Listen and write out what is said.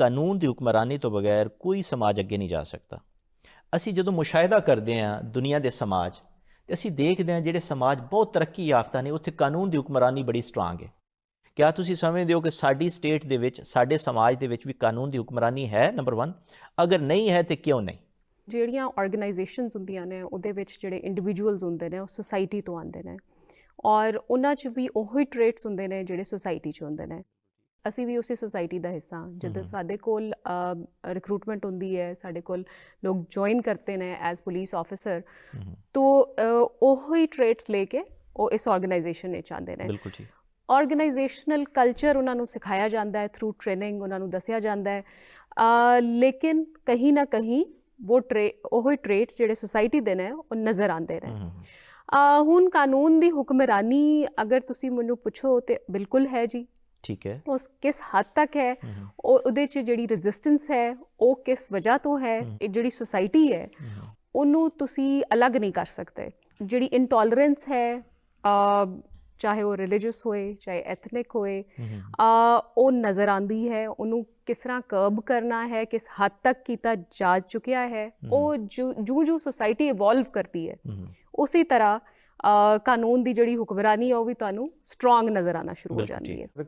ਕਾਨੂੰਨ ਦੀ ਹੁਕਮਰਾਨੀ ਤੋਂ ਬਗੈਰ ਕੋਈ ਸਮਾਜ ਅੱਗੇ ਨਹੀਂ ਜਾ ਸਕਦਾ। ਅਸੀਂ ਜਦੋਂ ਮੁਸ਼ਾਹਿਦਾ ਕਰਦੇ ਹਾਂ ਦੁਨੀਆ ਦੇ ਸਮਾਜ, ਤੇ ਅਸੀਂ ਦੇਖਦੇ ਹਾਂ ਜਿਹੜੇ ਸਮਾਜ ਬਹੁਤ ਤਰੱਕੀ ਯਾਫਤਾ ਨੇ ਉੱਥੇ ਕਾਨੂੰਨ ਦੀ ਹੁਕਮਰਾਨੀ ਬੜੀ ਸਟਰਾਂਗ ਹੈ। ਕਿਆ ਤੁਸੀਂ ਸਮਝਦੇ ਹੋ ਕਿ ਸਾਡੀ ਸਟੇਟ ਦੇ ਵਿੱਚ, ਸਾਡੇ ਸਮਾਜ ਦੇ ਵਿੱਚ ਵੀ ਕਾਨੂੰਨ ਦੀ ਹੁਕਮਰਾਨੀ ਹੈ? ਨੰਬਰ 1, ਅਗਰ ਨਹੀਂ ਹੈ ਤੇ ਕਿਉਂ ਨਹੀਂ? ਜਿਹੜੀਆਂ ਆਰਗੇਨਾਈਜੇਸ਼ਨਸ ਹੁੰਦੀਆਂ ਨੇ ਉਹਦੇ ਵਿੱਚ ਜਿਹੜੇ ਇੰਡੀਵਿਜੂਅਲਸ ਹੁੰਦੇ ਨੇ ਉਹ ਸੁਸਾਇਟੀ ਤੋਂ ਆਉਂਦੇ ਨੇ, ਔਰ ਉਹਨਾਂ 'ਚ ਵੀ ਉਹੀ ਟ੍ਰੇਟਸ ਹੁੰਦੇ ਨੇ ਜਿਹੜੇ ਸੁਸਾਇਟੀ 'ਚ ਹੁੰਦੇ ਨੇ। ਅਸੀਂ ਵੀ ਉਸੇ ਸੁਸਾਇਟੀ ਦਾ ਹਿੱਸਾ ਹਾਂ। ਜਦੋਂ ਸਾਡੇ ਕੋਲ ਰਿਕਰੂਟਮੈਂਟ ਹੁੰਦੀ ਹੈ, ਸਾਡੇ ਕੋਲ ਲੋਕ ਜੁਆਇਨ ਕਰਤੇ ਨੇ ਐਜ਼ ਪੁਲਿਸ ਆਫਿਸਰ, ਤਾਂ ਉਹੀ ਟ੍ਰੇਟਸ ਲੈ ਕੇ ਉਹ ਇਸ ਆਰਗੇਨਾਈਜੇਸ਼ਨ ਵਿੱਚ ਆਉਂਦੇ ਨੇ। ਬਿਲਕੁਲ ਠੀਕ। ਆਰਗੇਨਾਈਜੇਸ਼ਨਲ ਕਲਚਰ ਉਹਨਾਂ ਨੂੰ ਸਿਖਾਇਆ ਜਾਂਦਾ ਹੈ, ਥਰੂ ਟ੍ਰੇਨਿੰਗ ਉਹਨਾਂ ਨੂੰ ਦੱਸਿਆ ਜਾਂਦਾ ਹੈ, ਲੇਕਿਨ ਕहीं ਨਾ ਕहीं ਉਹੀ ਟ੍ਰੇਟਸ ਜਿਹੜੇ ਸੁਸਾਇਟੀ ਦੇ ਨੇ ਉਹ ਨਜ਼ਰ ਆਉਂਦੇ ਨੇ। ਹੁਣ ਕਾਨੂੰਨ ਦੀ ਹੁਕਮਰਾਨੀ ਅਗਰ ਤੁਸੀਂ ਮੈਨੂੰ ਪੁੱਛੋ ਤਾਂ ਬਿਲਕੁਲ ਹੈ ਜੀ। ਠੀਕ ਹੈ। ਉਸ ਕਿਸ ਹੱਦ ਤੱਕ ਹੈ, ਉਹਦੇ 'ਚ ਜਿਹੜੀ ਰੈਜ਼ਿਸਟੈਂਸ ਹੈ ਉਹ ਕਿਸ ਵਜ੍ਹਾ ਤੋਂ ਹੈ, ਇਹ ਜਿਹੜੀ ਸੁਸਾਇਟੀ ਹੈ ਉਹਨੂੰ ਤੁਸੀਂ ਅਲੱਗ ਨਹੀਂ ਕਰ ਸਕਦੇ। ਜਿਹੜੀ ਇੰਟੋਲਰੈਂਸ ਹੈ, ਚਾਹੇ ਉਹ ਰਿਲੀਜੀਅਸ ਹੋਏ ਚਾਹੇ ਐਥਨਿਕ ਹੋਏ, ਉਹ ਨਜ਼ਰ ਆਉਂਦੀ ਹੈ। ਉਹਨੂੰ ਕਿਸ ਤਰ੍ਹਾਂ ਕਰਬ ਕਰਨਾ ਹੈ, ਕਿਸ ਹੱਦ ਤੱਕ ਕੀਤਾ ਜਾ ਚੁੱਕਿਆ ਹੈ, ਉਹ ਜੋ ਸੁਸਾਇਟੀ ਇਵੋਲਵ ਕਰਦੀ ਹੈ ਉਸੇ ਤਰ੍ਹਾਂ ਕਾਨੂੰਨ ਦੀ ਜਿਹੜੀ ਹੁਕਮਰਾਨੀ ਹੈ ਉਹ ਵੀ ਤੁਹਾਨੂੰ ਸਟਰੋਂਗ ਨਜ਼ਰ ਆਉਣਾ ਸ਼ੁਰੂ ਹੋ ਜਾਂਦੀ ਹੈ।